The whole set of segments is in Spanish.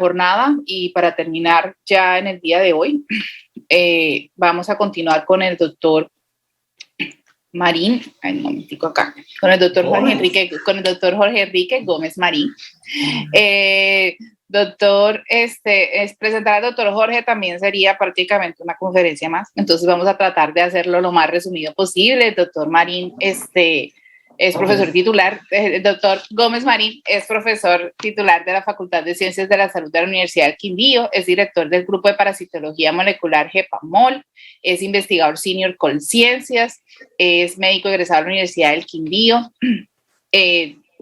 jornada y para terminar ya en el día de hoy, vamos a continuar con el doctor Marín, un momentico acá, con el doctor Jorge Enrique Gómez Marín. Doctor, presentar al doctor Jorge también sería prácticamente una conferencia más, entonces vamos a tratar de hacerlo lo más resumido posible. El doctor Marín, es profesor titular, el doctor Gómez Marín es profesor titular de la Facultad de Ciencias de la Salud de la Universidad del Quindío, es director del Grupo de Parasitología Molecular GEPAMOL, es investigador senior Colciencias, es médico egresado de la Universidad del Quindío,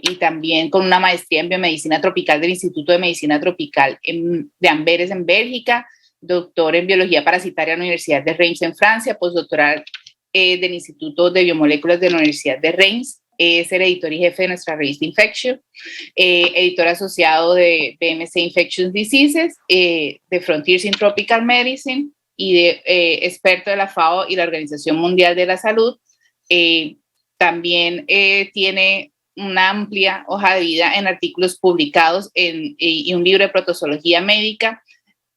y también con una maestría en biomedicina tropical del Instituto de Medicina Tropical de Amberes en Bélgica, doctor en biología parasitaria en la Universidad de Reims en Francia, postdoctoral del Instituto de Biomoléculas de la Universidad de Reims, es el editor y jefe de nuestra revista Infection, editor asociado de BMC Infectious Diseases, de Frontiers in Tropical Medicine y de experto de la FAO y la Organización Mundial de la Salud. También tiene una amplia hoja de vida en artículos publicados y un libro de protozoología médica.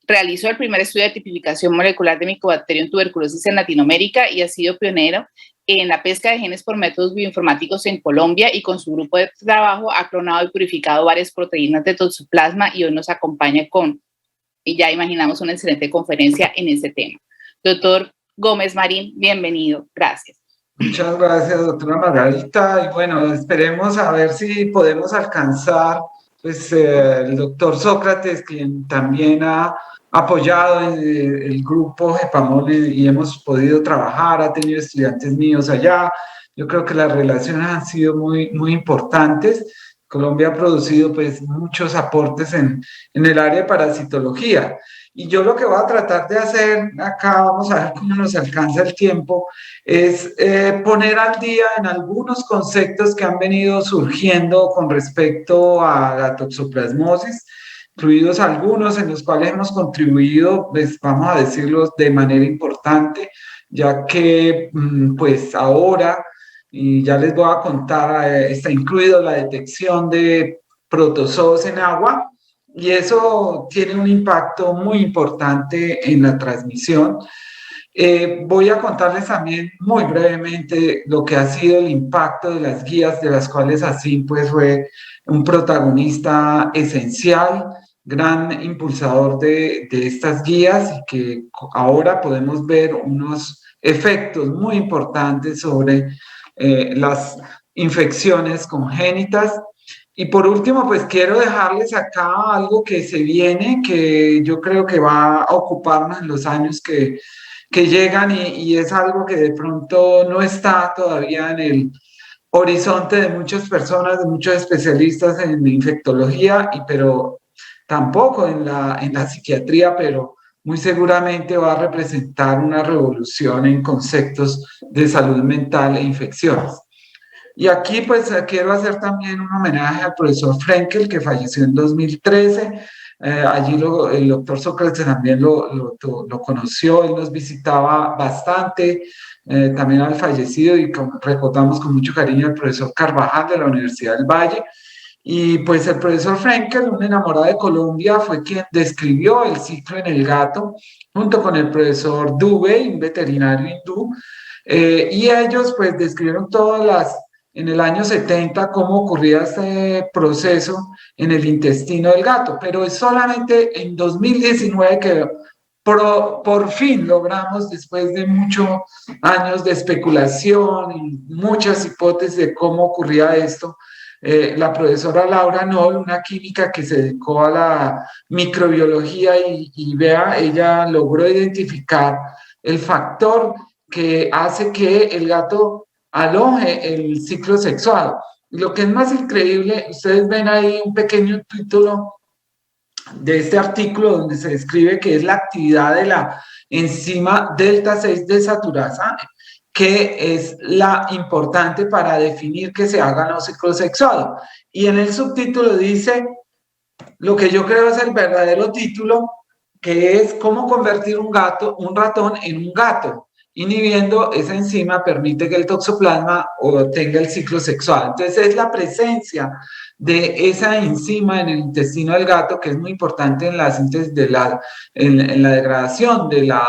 Realizó el primer estudio de tipificación molecular de Mycobacterium tuberculosis en Latinoamérica y ha sido pionero en la pesca de genes por métodos bioinformáticos en Colombia, y con su grupo de trabajo ha clonado y purificado varias proteínas de toxoplasma y hoy nos acompaña y ya imaginamos una excelente conferencia en ese tema. Doctor Gómez Marín, bienvenido. Gracias. Muchas gracias, doctora Margarita. Y bueno, esperemos a ver si podemos alcanzar pues, el doctor Sócrates, quien también ha apoyado el grupo GEPAMOL y hemos podido trabajar, ha tenido estudiantes míos allá. Yo creo que las relaciones han sido muy importantes. Colombia ha producido pues, muchos aportes en el área de parasitología. Y yo lo que voy a tratar de hacer acá, vamos a ver cómo nos alcanza el tiempo, es poner al día en algunos conceptos que han venido surgiendo con respecto a la toxoplasmosis, incluidos algunos en los cuales hemos contribuido, pues vamos a decirlo de manera importante, ya que pues ahora, y ya les voy a contar, está incluido la detección de protozoos en agua, y eso tiene un impacto muy importante en la transmisión. Voy a contarles también muy brevemente lo que ha sido el impacto de las guías, de las cuales así pues fue un protagonista esencial, gran impulsador de estas guías, y que ahora podemos ver unos efectos muy importantes sobre las infecciones congénitas. Y por último, pues quiero dejarles acá algo que se viene, que yo creo que va a ocuparnos en los años que llegan, y es algo que de pronto no está todavía en el horizonte de muchas personas, de muchos especialistas en infectología, pero tampoco en la psiquiatría, pero muy seguramente va a representar una revolución en conceptos de salud mental e infecciones. Y aquí pues quiero hacer también un homenaje al profesor Frenkel, que falleció en 2013. Allí el doctor Sócrates también lo conoció, él nos visitaba bastante, también al fallecido, y recordamos con mucho cariño al profesor Carvajal de la Universidad del Valle. Y pues el profesor Frenkel, un enamorado de Colombia, fue quien describió el ciclo en el gato, junto con el profesor Dubey, un veterinario hindú, y ellos pues describieron en el año 70 cómo ocurría este proceso en el intestino del gato, pero es solamente en 2019 que por fin logramos, después de muchos años de especulación y muchas hipótesis de cómo ocurría esto, la profesora Laura Noll, una química que se dedicó a la microbiología, y vea, ella logró identificar el factor que hace que el gato aloje el ciclo sexual. Y lo que es más increíble, ustedes ven ahí un pequeño título de este artículo donde se describe que es la actividad de la enzima delta 6 desaturasa, que es la importante para definir que se haga no ciclo sexual. Y en el subtítulo dice lo que yo creo es el verdadero título, que es cómo convertir un ratón en un gato. Inhibiendo esa enzima permite que el toxoplasma tenga el ciclo sexual. Entonces es la presencia de esa enzima en el intestino del gato, que es muy importante en la síntesis en la degradación de la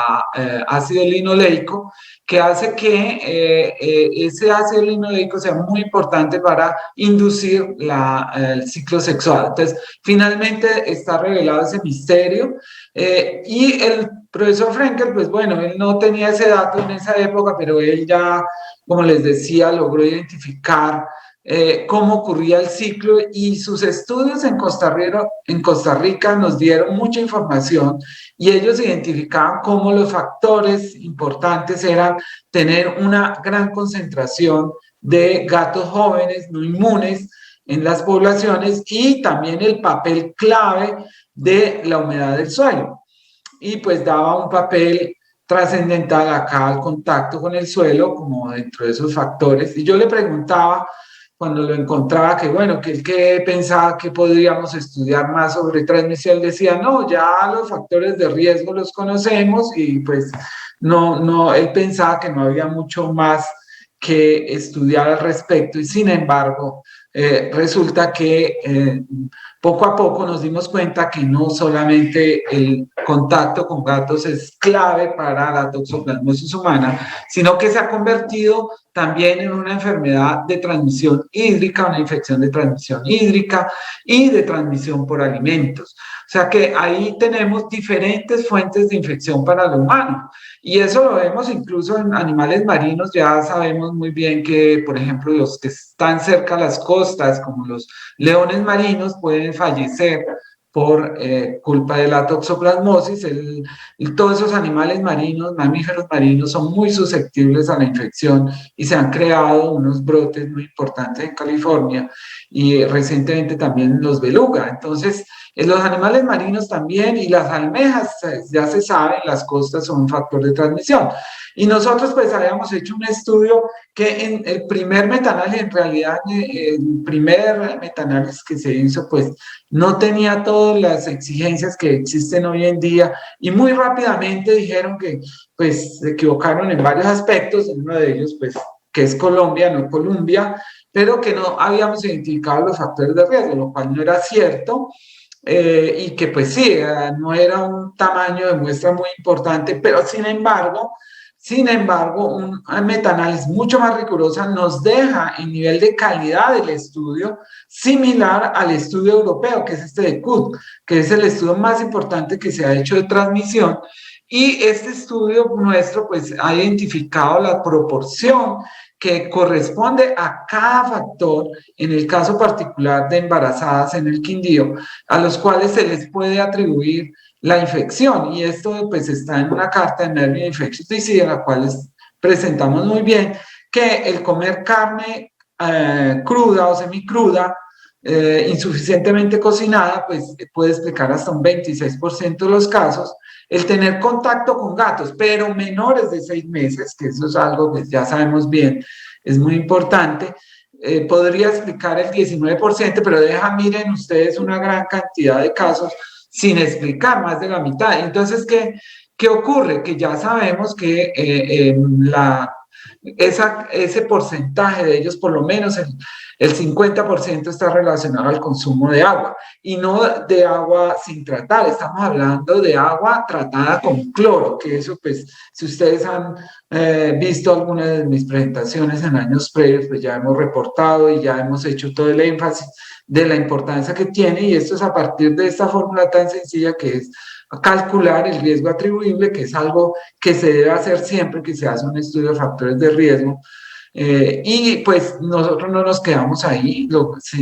ácido linoleico, que hace que ese ácido linoleico sea muy importante para inducir el ciclo sexual. Entonces, finalmente está revelado ese misterio y el profesor Frenkel, pues bueno, él no tenía ese dato en esa época, pero él ya, como les decía, logró identificar cómo ocurría el ciclo y sus estudios en Costa Rica nos dieron mucha información y ellos identificaban cómo los factores importantes eran tener una gran concentración de gatos jóvenes no inmunes en las poblaciones y también el papel clave de la humedad del suelo. Y pues daba un papel trascendental acá al contacto con el suelo como dentro de esos factores. Y yo le preguntaba cuando lo encontraba que bueno, que él que pensaba que podríamos estudiar más sobre transmisión, decía, no, ya los factores de riesgo los conocemos y pues no, él pensaba que no había mucho más que estudiar al respecto y sin embargo resulta que poco a poco nos dimos cuenta que no solamente el contacto con gatos es clave para la toxoplasmosis humana, sino que se ha convertido también en una enfermedad de transmisión hídrica, una infección de transmisión hídrica y de transmisión por alimentos. O sea que ahí tenemos diferentes fuentes de infección para el humano. Y eso lo vemos incluso en animales marinos. Ya sabemos muy bien que, por ejemplo, los que están cerca a las costas, como los leones marinos, pueden fallecer por culpa de la toxoplasmosis. Todos esos animales marinos, mamíferos marinos, son muy susceptibles a la infección y se han creado unos brotes muy importantes en California y recientemente también los beluga. Entonces, los animales marinos también y las almejas, ya se sabe, las costas son un factor de transmisión. Y nosotros pues habíamos hecho un estudio que en el primer metaanálisis, en realidad el primer metaanálisis que se hizo pues no tenía todas las exigencias que existen hoy en día y muy rápidamente dijeron que pues se equivocaron en varios aspectos, en uno de ellos pues que es Colombia, no Colombia, pero que no habíamos identificado los factores de riesgo, lo cual no era cierto. Y que pues sí, no era un tamaño de muestra muy importante, pero sin embargo, un metaanálisis mucho más rigurosa nos deja en nivel de calidad del estudio similar al estudio europeo, que es este de CUT, que es el estudio más importante que se ha hecho de transmisión. Y este estudio nuestro pues ha identificado la proporción que corresponde a cada factor, en el caso particular de embarazadas en el Quindío, a los cuales se les puede atribuir la infección. Y esto pues está en una carta de Nervine Infectious Disease, en la cual presentamos muy bien que el comer carne cruda o semicruda, insuficientemente cocinada, pues puede explicar hasta un 26% de los casos. El tener contacto con gatos, pero menores de 6 meses, que eso es algo que ya sabemos bien, es muy importante, podría explicar el 19%, pero miren ustedes una gran cantidad de casos sin explicar, más de la mitad. Entonces, ¿qué ocurre? Que ya sabemos que ese porcentaje de ellos, por lo menos el 50% está relacionado al consumo de agua y no de agua sin tratar, estamos hablando de agua tratada con cloro, que eso pues si ustedes han visto alguna de mis presentaciones en años previos, pues ya hemos reportado y ya hemos hecho todo el énfasis de la importancia que tiene y esto es a partir de esta fórmula tan sencilla que es calcular el riesgo atribuible, que es algo que se debe hacer siempre que se hace un estudio de factores de riesgo. Y pues nosotros no nos quedamos ahí,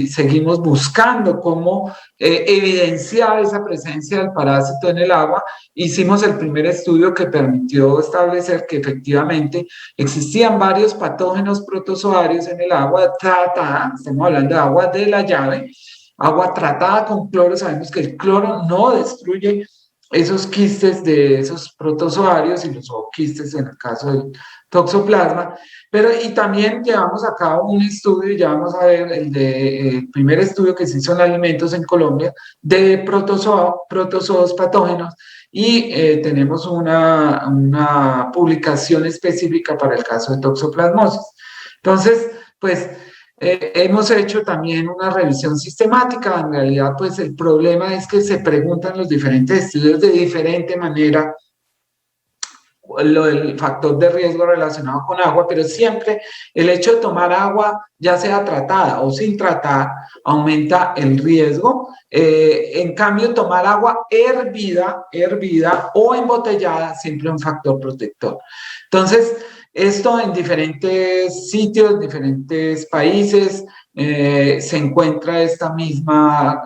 seguimos buscando cómo evidenciar esa presencia del parásito en el agua. Hicimos el primer estudio que permitió establecer que efectivamente existían varios patógenos protozoarios en el agua tratada, estamos hablando de agua de la llave, agua tratada con cloro. Sabemos que el cloro no destruye esos quistes de esos protozoarios y los zooquistes en el caso del toxoplasma, pero y también llevamos a cabo un estudio, ya vamos a ver el primer estudio que se hizo en alimentos en Colombia de protozoos patógenos y tenemos una publicación específica para el caso de toxoplasmosis. Entonces, pues hemos hecho también una revisión sistemática. En realidad, pues el problema es que se preguntan los diferentes estudios de diferente manera el factor de riesgo relacionado con agua, pero siempre el hecho de tomar agua, ya sea tratada o sin tratar, aumenta el riesgo. En cambio, tomar agua hervida o embotellada, siempre es un factor protector. Entonces, esto en diferentes sitios, diferentes países, se encuentra esta misma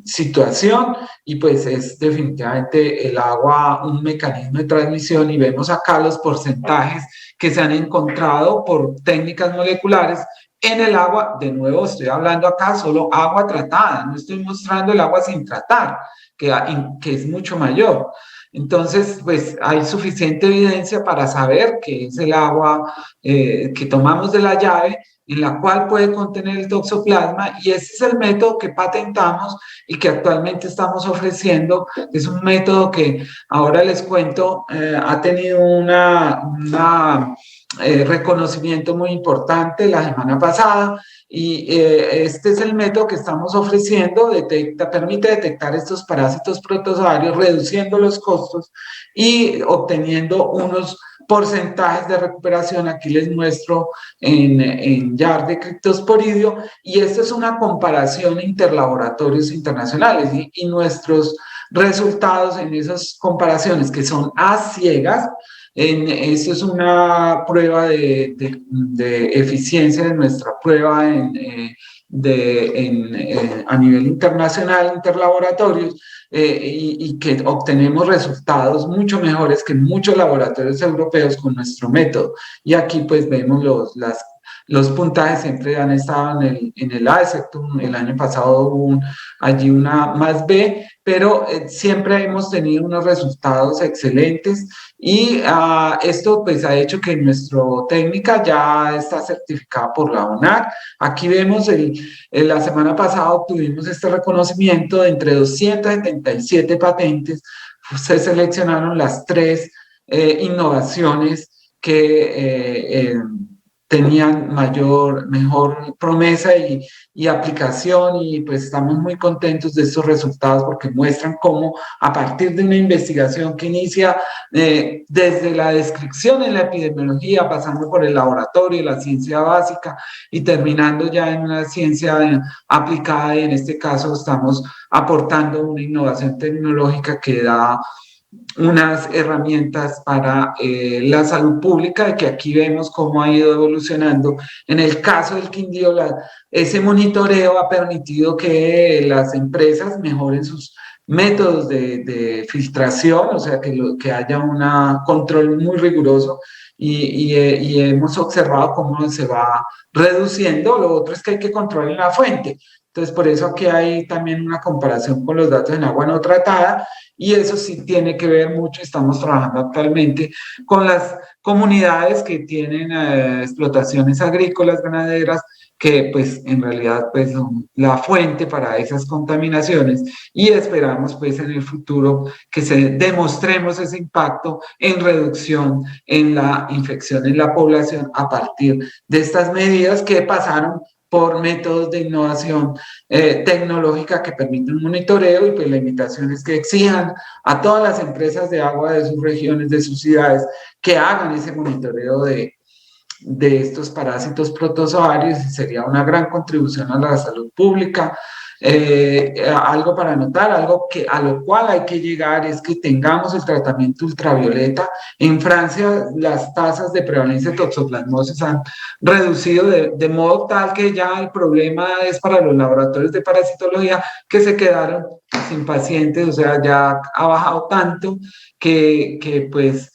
situación, y pues es definitivamente el agua un mecanismo de transmisión, y vemos acá los porcentajes que se han encontrado por técnicas moleculares en el agua. De nuevo, estoy hablando acá solo agua tratada, no estoy mostrando el agua sin tratar, que es mucho mayor. Entonces, pues hay suficiente evidencia para saber que es el agua que tomamos de la llave, en la cual puede contener el toxoplasma, y ese es el método que patentamos y que actualmente estamos ofreciendo. Es un método que ahora les cuento, ha tenido una reconocimiento muy importante la semana pasada, y este es el método que estamos ofreciendo. Permite detectar estos parásitos protozoarios, reduciendo los costos y obteniendo unos porcentajes de recuperación. Aquí les muestro en YAR de criptosporidio, y esto es una comparación interlaboratorios internacionales, y nuestros resultados en esas comparaciones, que son a ciegas. Esto es una prueba de eficiencia de nuestra prueba a nivel internacional, interlaboratorios, y que obtenemos resultados mucho mejores que muchos laboratorios europeos con nuestro método. Y aquí pues vemos los puntajes siempre han estado en el A, excepto el año pasado hubo allí una más B, pero siempre hemos tenido unos resultados excelentes, y esto pues ha hecho que nuestra técnica ya está certificada por la ONAC. Aquí vemos, la semana pasada obtuvimos este reconocimiento de entre 277 patentes. Se seleccionaron las 3 innovaciones que tenían mejor promesa y aplicación, y pues estamos muy contentos de estos resultados, porque muestran cómo a partir de una investigación que inicia desde la descripción en la epidemiología, pasando por el laboratorio, la ciencia básica, y terminando ya en una ciencia aplicada, y en este caso estamos aportando una innovación tecnológica que da unas herramientas para la salud pública, y que aquí vemos cómo ha ido evolucionando. En el caso del Quindío, ese monitoreo ha permitido que las empresas mejoren sus métodos de filtración, o sea, que haya un control muy riguroso, y hemos observado cómo se va reduciendo. Lo otro es que hay que controlar la fuente. Entonces, por eso aquí hay también una comparación con los datos en agua no tratada, y eso sí tiene que ver mucho. Estamos trabajando actualmente con las comunidades que tienen explotaciones agrícolas, ganaderas, que pues en realidad pues son la fuente para esas contaminaciones, y esperamos pues en el futuro que demostremos ese impacto en reducción en la infección en la población a partir de estas medidas que pasaron por métodos de innovación tecnológica que permiten un monitoreo. Y pues la invitación es que exijan a todas las empresas de agua de sus regiones, de sus ciudades, que hagan ese monitoreo de estos parásitos protozoarios, y sería una gran contribución a la salud pública. Algo para notar, a lo cual hay que llegar, es que tengamos el tratamiento ultravioleta. En Francia las tasas de prevalencia de toxoplasmosis han reducido de modo tal que ya el problema es para los laboratorios de parasitología, que se quedaron sin pacientes. O sea, ya ha bajado tanto que pues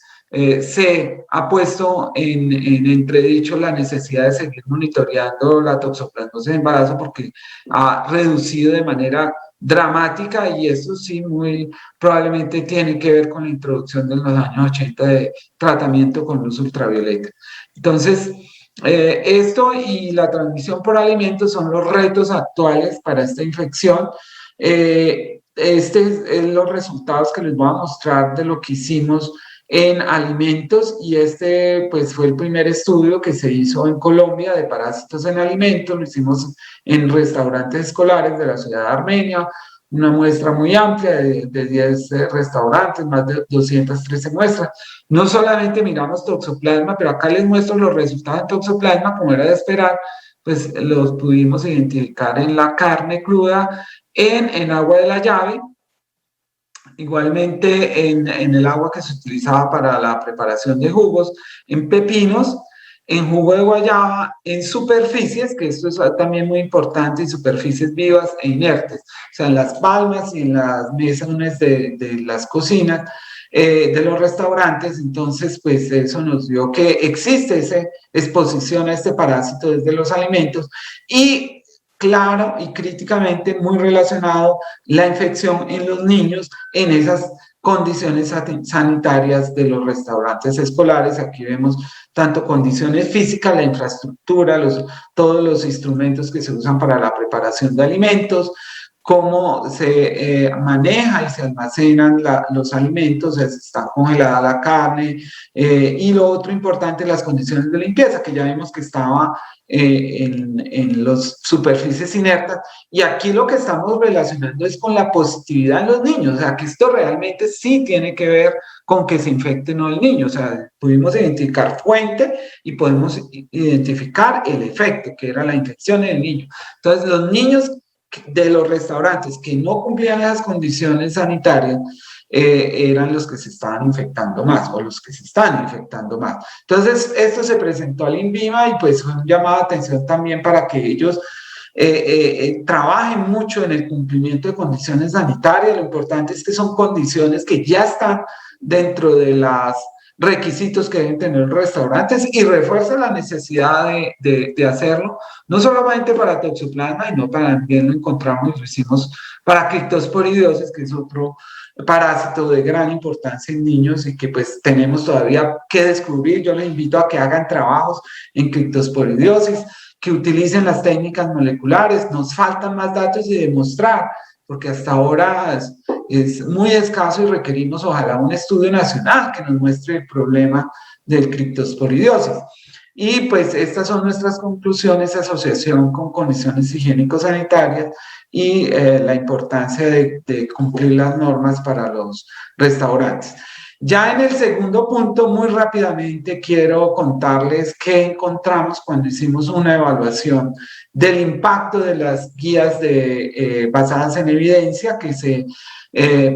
se ha puesto en entredicho la necesidad de seguir monitoreando la toxoplasmosis de embarazo, porque ha reducido de manera dramática, y eso sí muy probablemente tiene que ver con la introducción de los años 80 de tratamiento con luz ultravioleta. Entonces, esto y la transmisión por alimentos son los retos actuales para esta infección. Este es los resultados que les voy a mostrar de lo que hicimos en alimentos, y este pues fue el primer estudio que se hizo en Colombia de parásitos en alimentos. Lo hicimos en restaurantes escolares de la ciudad de Armenia, una muestra muy amplia de 10 restaurantes, más de 213 muestras. No solamente miramos toxoplasma, pero acá les muestro los resultados de toxoplasma, como era de esperar, pues los pudimos identificar en la carne cruda, en agua de la llave, igualmente en el agua que se utilizaba para la preparación de jugos, en pepinos, en jugo de guayaba, en superficies, que esto es también muy importante, en superficies vivas e inertes, o sea, en las palmas y en las mesas de las cocinas, de los restaurantes. Entonces, pues eso nos dio que existe esa exposición a este parásito desde los alimentos, y claro y críticamente muy relacionado la infección en los niños en esas condiciones sanitarias de los restaurantes escolares. Aquí vemos tanto condiciones físicas, la infraestructura, todos los instrumentos que se usan para la preparación de alimentos, cómo se maneja y se almacenan los alimentos, está congelada la carne, y lo otro importante, las condiciones de limpieza, que ya vimos que estaba en las superficies inertas. Y aquí lo que estamos relacionando es con la positividad en los niños, o sea, que esto realmente sí tiene que ver con que se infecte o no el niño. O sea, pudimos identificar fuente y podemos identificar el efecto, que era la infección en el niño. Entonces, los niños de los restaurantes que no cumplían las condiciones sanitarias eran los que se estaban infectando más, o los que se están infectando más. Entonces, esto se presentó al INVIMA, y pues fue un llamado de atención también para que ellos trabajen mucho en el cumplimiento de condiciones sanitarias. Lo importante es que son condiciones que ya están dentro de los requisitos que deben tener los restaurantes, y refuerza la necesidad de hacerlo, no solamente para toxoplasma, y no también lo encontramos, lo hicimos para criptosporidiosis, que es otro parásito de gran importancia en niños y que pues tenemos todavía que descubrir. Yo les invito a que hagan trabajos en criptosporidiosis, que utilicen las técnicas moleculares. Nos faltan más datos de demostrar, porque hasta ahora es muy escaso, y requerimos ojalá un estudio nacional que nos muestre el problema del criptosporidiosis. Y pues estas son nuestras conclusiones, asociación con condiciones higiénico-sanitarias y la importancia de cumplir las normas para los restaurantes. Ya en el segundo punto, muy rápidamente, quiero contarles qué encontramos cuando hicimos una evaluación del impacto de las guías basadas en evidencia que se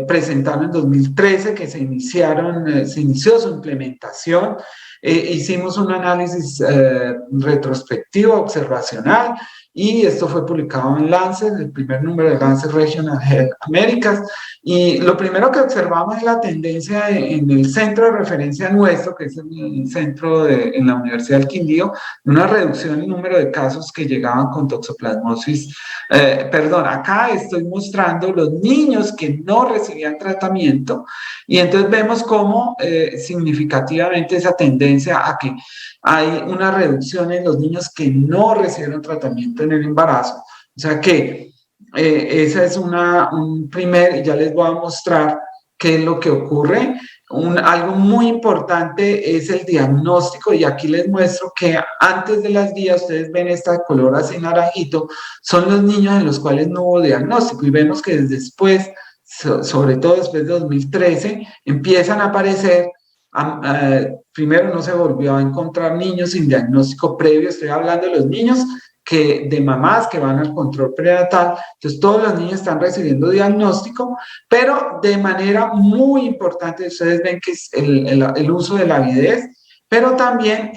presentaron en 2013, que se inició su implementación. Hicimos un análisis retrospectivo, observacional, y esto fue publicado en Lancet, el primer número de Lancet Regional Health Americas. Y lo primero que observamos es la tendencia en el centro de referencia nuestro, que es el centro en la Universidad del Quindío, una reducción en el número de casos que llegaban con toxoplasmosis. Acá estoy mostrando los niños que no recibían tratamiento, y entonces vemos cómo significativamente esa tendencia a que hay una reducción en los niños que no recibieron tratamiento en el embarazo. O sea que esa es un primer, y ya les voy a mostrar qué es lo que ocurre. Algo muy importante es el diagnóstico, y aquí les muestro que antes de las guías, ustedes ven esta color así naranjito, son los niños en los cuales no hubo diagnóstico, y vemos que después, sobre todo después de 2013, empiezan a aparecer. Primero no se volvió a encontrar niños sin diagnóstico previo, estoy hablando de los niños de mamás que van al control prenatal. Entonces todos los niños están recibiendo diagnóstico, pero de manera muy importante, ustedes ven que es el uso de la avidez, pero también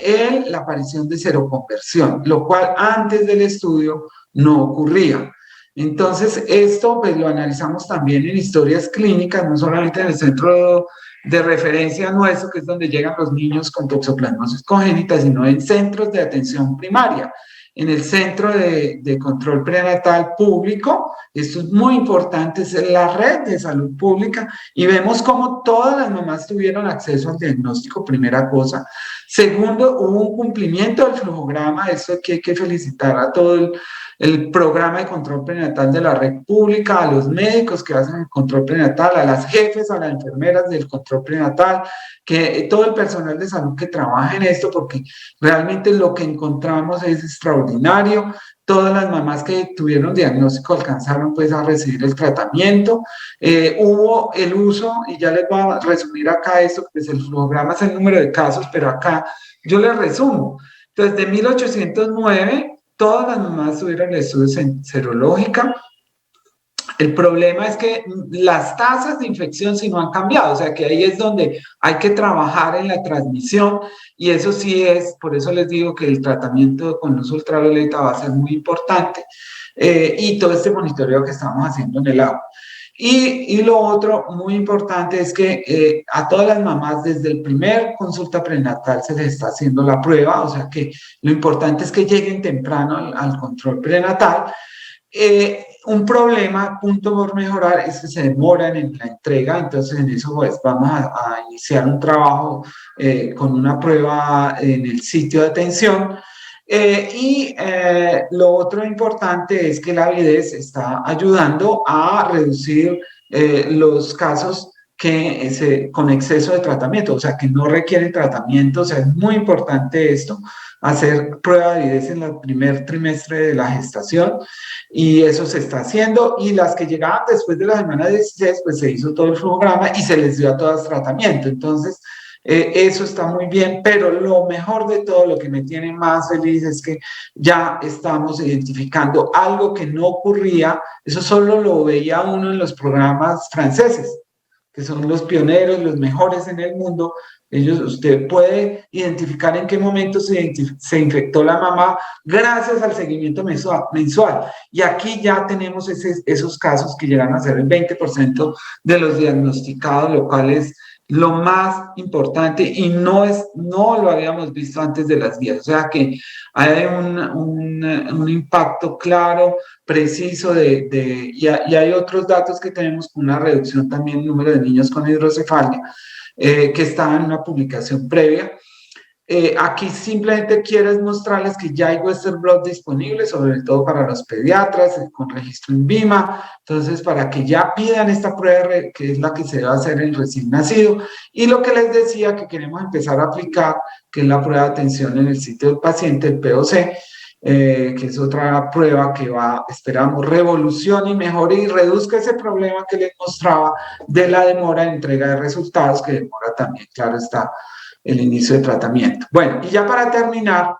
la aparición de seroconversión, lo cual antes del estudio no ocurría. Entonces esto pues lo analizamos también en historias clínicas, no solamente en el centro de referencia nuestro, que es donde llegan los niños con toxoplasmosis congénita, sino en centros de atención primaria, en el centro de control prenatal público. Esto es muy importante, es la red de salud pública, y vemos cómo todas las mamás tuvieron acceso al diagnóstico, primera cosa. Segundo, hubo un cumplimiento del flujograma. Eso aquí hay que felicitar a todo el programa de control prenatal de la red pública, a los médicos que hacen el control prenatal, a las jefes, a las enfermeras del control prenatal, que todo el personal de salud que trabaja en esto, porque realmente lo que encontramos es extraordinario. Todas las mamás que tuvieron diagnóstico alcanzaron pues a recibir el tratamiento. Hubo el uso, y ya les voy a resumir acá esto, pues el flujograma es el número de casos, pero acá yo les resumo. Entonces, de 1809, todas las mamás tuvieron el estudio serológica. El problema es que las tasas de infección sí no han cambiado, o sea que ahí es donde hay que trabajar en la transmisión y eso sí es, por eso les digo que el tratamiento con luz ultravioleta va a ser muy importante y todo este monitoreo que estamos haciendo en el agua. Y lo otro muy importante es que a todas las mamás desde el primer consulta prenatal se les está haciendo la prueba, o sea que lo importante es que lleguen temprano al control prenatal. Un problema, punto por mejorar, es que se demoran en la entrega, entonces en eso pues vamos a iniciar un trabajo con una prueba en el sitio de atención. Lo otro importante es que la avidez está ayudando a reducir los casos con exceso de tratamiento, o sea, que no requieren tratamiento, o sea, es muy importante esto, hacer prueba de avidez en el primer trimestre de la gestación, y eso se está haciendo, y las que llegaban después de la semana 16, pues se hizo todo el flujograma y se les dio a todas tratamiento, entonces eso está muy bien, pero lo mejor de todo, lo que me tiene más feliz es que ya estamos identificando algo que no ocurría, eso solo lo veía uno en los programas franceses, que son los pioneros, los mejores en el mundo. Usted puede identificar en qué momento se infectó la mamá gracias al seguimiento mensual. Y aquí ya tenemos esos casos que llegan a ser el 20% de los diagnosticados, lo cual es lo más importante y no lo habíamos visto antes de las guías. O sea que hay un impacto claro, preciso y hay otros datos que tenemos con una reducción también del número de niños con hidrocefalia, que estaba en una publicación previa. Aquí simplemente quiero mostrarles que ya hay Western Blot disponible, sobre todo para los pediatras, con registro en BIMA, entonces para que ya pidan esta prueba, que es la que se va a hacer en recién nacido, y lo que les decía que queremos empezar a aplicar, que es la prueba de atención en el sitio del paciente, el POC, que es otra prueba que esperamos, revolucione y mejore y reduzca ese problema que les mostraba de la demora en entrega de resultados, que demora también, claro está, el inicio de tratamiento. Bueno, y ya para terminar,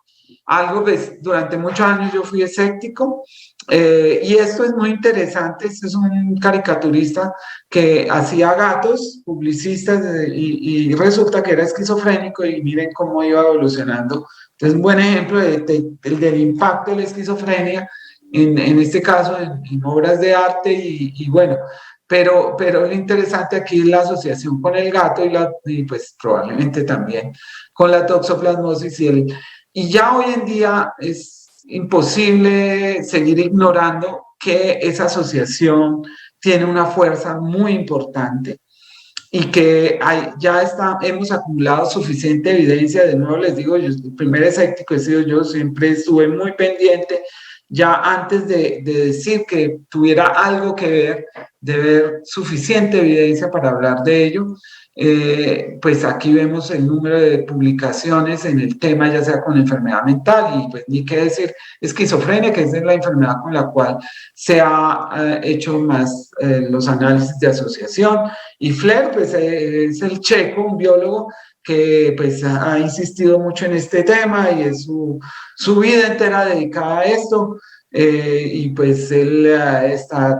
algo pues durante muchos años yo fui escéptico y esto es muy interesante, este es un caricaturista que hacía gatos, publicistas y resulta que era esquizofrénico y miren cómo iba evolucionando. Entonces un buen ejemplo del impacto de la esquizofrenia, en este caso en obras de arte y bueno, pero lo interesante aquí es la asociación con el gato y pues probablemente también con la toxoplasmosis y ya hoy en día es imposible seguir ignorando que esa asociación tiene una fuerza muy importante y que hemos acumulado suficiente evidencia. De nuevo les digo, el primer escéptico he sido yo, siempre estuve muy pendiente, ya antes de decir que tuviera algo que ver, de ver suficiente evidencia para hablar de ello. Pues aquí vemos el número de publicaciones en el tema, ya sea con enfermedad mental y pues ni qué decir esquizofrenia, que es la enfermedad con la cual se ha hecho más los análisis de asociación. Y Flair, pues es el checo, un biólogo que pues ha insistido mucho en este tema y es su vida entera dedicada a esto. Y pues él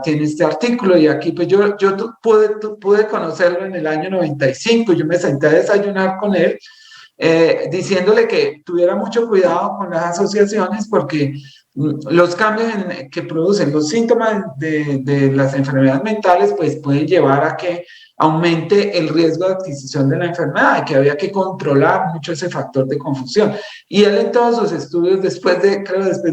tiene este artículo y aquí pues yo pude conocerlo en el año 95, yo me senté a desayunar con él diciéndole que tuviera mucho cuidado con las asociaciones porque los cambios que producen los síntomas de las enfermedades mentales pues pueden llevar a que aumente el riesgo de adquisición de la enfermedad y que había que controlar mucho ese factor de confusión. Y él en todos sus estudios, después de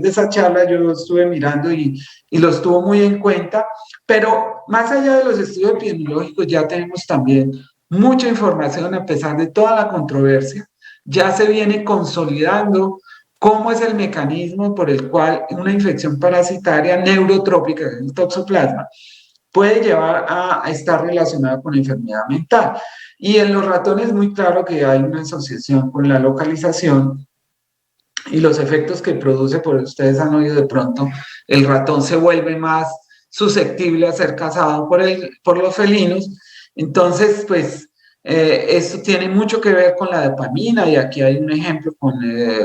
esa charla, yo estuve mirando y los tuvo muy en cuenta, pero más allá de los estudios epidemiológicos ya tenemos también mucha información a pesar de toda la controversia. Ya se viene consolidando cómo es el mecanismo por el cual una infección parasitaria neurotrópica, el toxoplasma, puede llevar a estar relacionada con la enfermedad mental. Y en los ratones es muy claro que hay una asociación con la localización y los efectos que produce, por ustedes han oído de pronto, el ratón se vuelve más susceptible a ser cazado por los felinos. Entonces, pues, esto tiene mucho que ver con la dopamina y aquí hay un ejemplo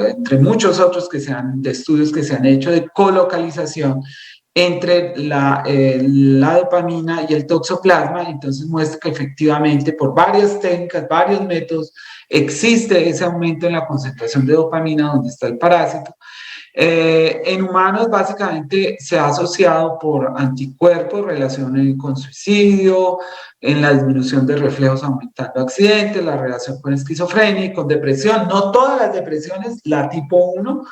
entre muchos otros de estudios que se han hecho de colocalización entre la dopamina y el toxoplasma. Entonces muestra que efectivamente por varias técnicas, varios métodos, existe ese aumento en la concentración de dopamina donde está el parásito. En humanos básicamente se ha asociado por anticuerpos, relación con suicidio, en la disminución de reflejos aumentando accidentes, la relación con esquizofrenia y con depresión. No todas las depresiones, la tipo 1,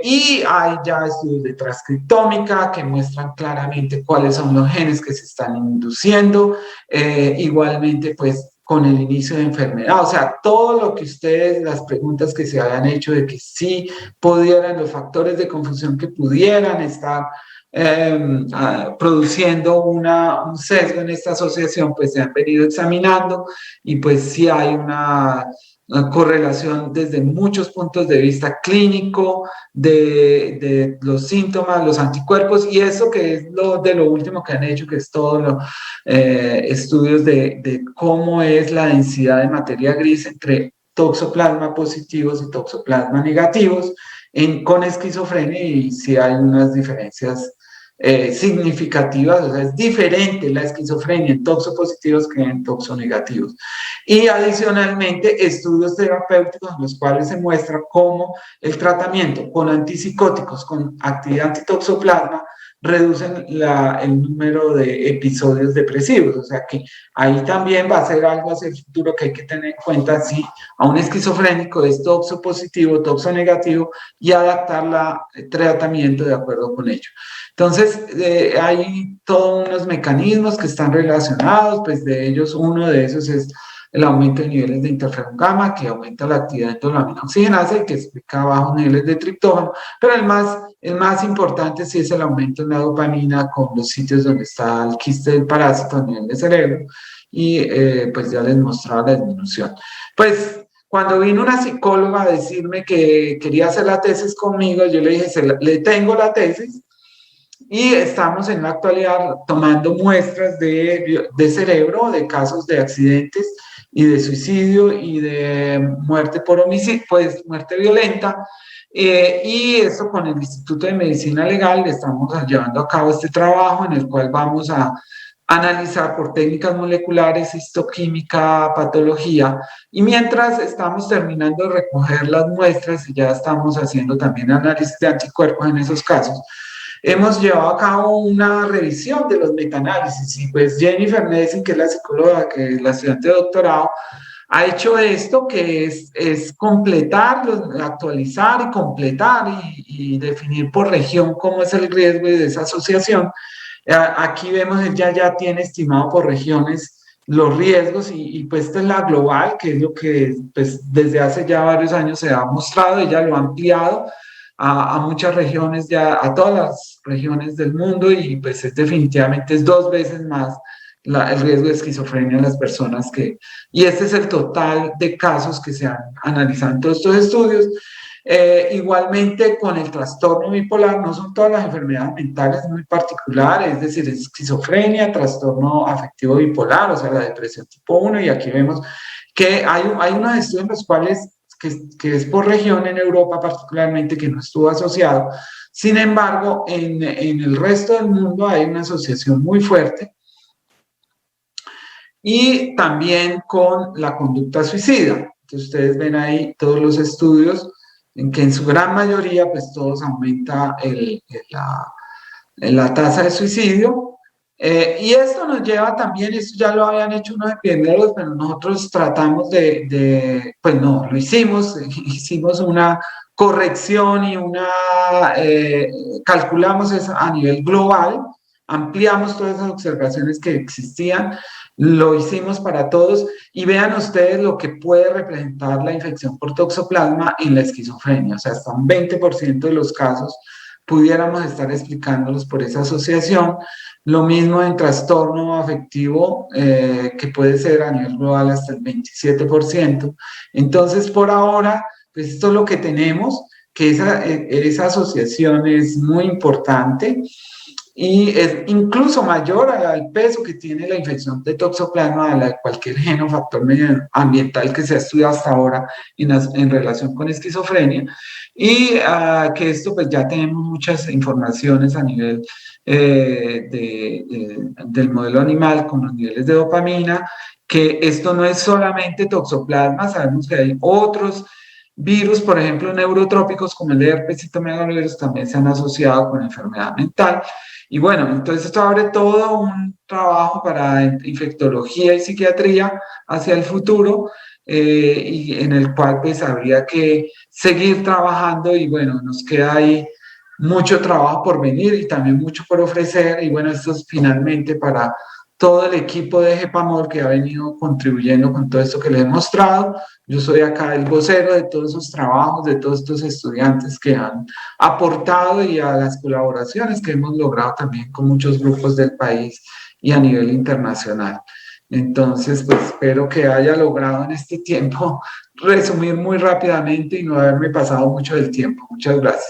y hay ya estudios de transcriptómica que muestran claramente cuáles son los genes que se están induciendo, igualmente pues con el inicio de enfermedad, o sea, todo lo que ustedes, las preguntas que se hayan hecho de que sí pudieran, los factores de confusión que pudieran estar produciendo un sesgo en esta asociación, pues se han venido examinando y pues sí hay una correlación desde muchos puntos de vista clínico, de los síntomas, los anticuerpos, y eso que es de lo último que han hecho, que es todos los estudios de cómo es la densidad de materia gris entre toxoplasma positivos y toxoplasma negativos con esquizofrenia, y si hay unas diferencias significativas, o sea, es diferente la esquizofrenia en toxopositivos que en toxonegativos. Y adicionalmente, estudios terapéuticos en los cuales se muestra cómo el tratamiento con antipsicóticos, con actividad antitoxoplasma, reducen el número de episodios depresivos. O sea que ahí también va a ser algo hacia el futuro que hay que tener en cuenta si a un esquizofrénico es toxo positivo, toxo negativo, y adaptar el tratamiento de acuerdo con ello. Entonces, hay todos unos mecanismos que están relacionados, pues de ellos, uno de esos es el aumento de niveles de interferón gamma, que aumenta la actividad de endolamina oxigenasa y que explica bajos niveles de triptófano, pero el más importante sí es el aumento en la dopamina con los sitios donde está el quiste del parásito a nivel de cerebro, y pues ya les mostraba la disminución. Pues cuando vino una psicóloga a decirme que quería hacer la tesis conmigo, yo le dije, le tengo la tesis, y estamos en la actualidad tomando muestras de cerebro, de casos de accidentes y de suicidio y de muerte por homicidio, pues muerte violenta. Y eso con el Instituto de Medicina Legal estamos llevando a cabo este trabajo en el cual vamos a analizar por técnicas moleculares, histoquímica, patología, y mientras estamos terminando de recoger las muestras y ya estamos haciendo también análisis de anticuerpos en esos casos, hemos llevado a cabo una revisión de los metaanálisis, y pues Jennifer Messing, que es la psicóloga, que es la estudiante de doctorado, ha hecho esto, que es completar, actualizar y completar y definir por región cómo es el riesgo de esa asociación. Aquí vemos, ya tiene estimado por regiones los riesgos, y pues esta es la global, que es lo que pues, desde hace ya varios años se ha mostrado. Ella lo ha ampliado a muchas regiones, ya a todas las regiones del mundo, y pues definitivamente es 2 veces más el riesgo de esquizofrenia en las personas y este es el total de casos que se han analizado en todos estos estudios. Igualmente con el trastorno bipolar, no son todas las enfermedades mentales muy particulares, es decir, esquizofrenia, trastorno afectivo bipolar, o sea, la depresión tipo 1, y aquí vemos que hay unos estudios en los cuales que es por región en Europa particularmente, que no estuvo asociado. Sin embargo, en el resto del mundo hay una asociación muy fuerte, y también con la conducta suicida. Entonces ustedes ven ahí todos los estudios en que en su gran mayoría pues todos aumenta la tasa de suicidio. Y esto nos lleva también, esto ya lo habían hecho unos epidemiólogos, pero nosotros tratamos pues no, lo hicimos una corrección y calculamos eso a nivel global, ampliamos todas esas observaciones que existían, lo hicimos para todos y vean ustedes lo que puede representar la infección por toxoplasma en la esquizofrenia. O sea, hasta un 20% de los casos pudiéramos estar explicándolos por esa asociación. Lo mismo en trastorno afectivo, que puede ser a nivel global hasta el 27%. Entonces, por ahora, pues esto es lo que tenemos, que esa asociación es muy importante y es incluso mayor al peso que tiene la infección de toxoplasma a la de cualquier gen o factor ambiental que se ha estudiado hasta ahora en relación con esquizofrenia, y que esto pues ya tenemos muchas informaciones a nivel del modelo animal con los niveles de dopamina, que esto no es solamente toxoplasma, sabemos que hay otros virus, por ejemplo, neurotrópicos como el de herpes y citomegalovirus también se han asociado con enfermedad mental. Y bueno, entonces esto abre todo un trabajo para infectología y psiquiatría hacia el futuro, y en el cual pues habría que seguir trabajando y bueno, nos queda ahí mucho trabajo por venir y también mucho por ofrecer y bueno, esto es finalmente para todo el equipo de GEPAMOL que ha venido contribuyendo con todo esto que les he mostrado. Yo soy acá el vocero de todos esos trabajos, de todos estos estudiantes que han aportado y a las colaboraciones que hemos logrado también con muchos grupos del país y a nivel internacional. Entonces, pues espero que haya logrado en este tiempo resumir muy rápidamente y no haberme pasado mucho del tiempo. Muchas gracias.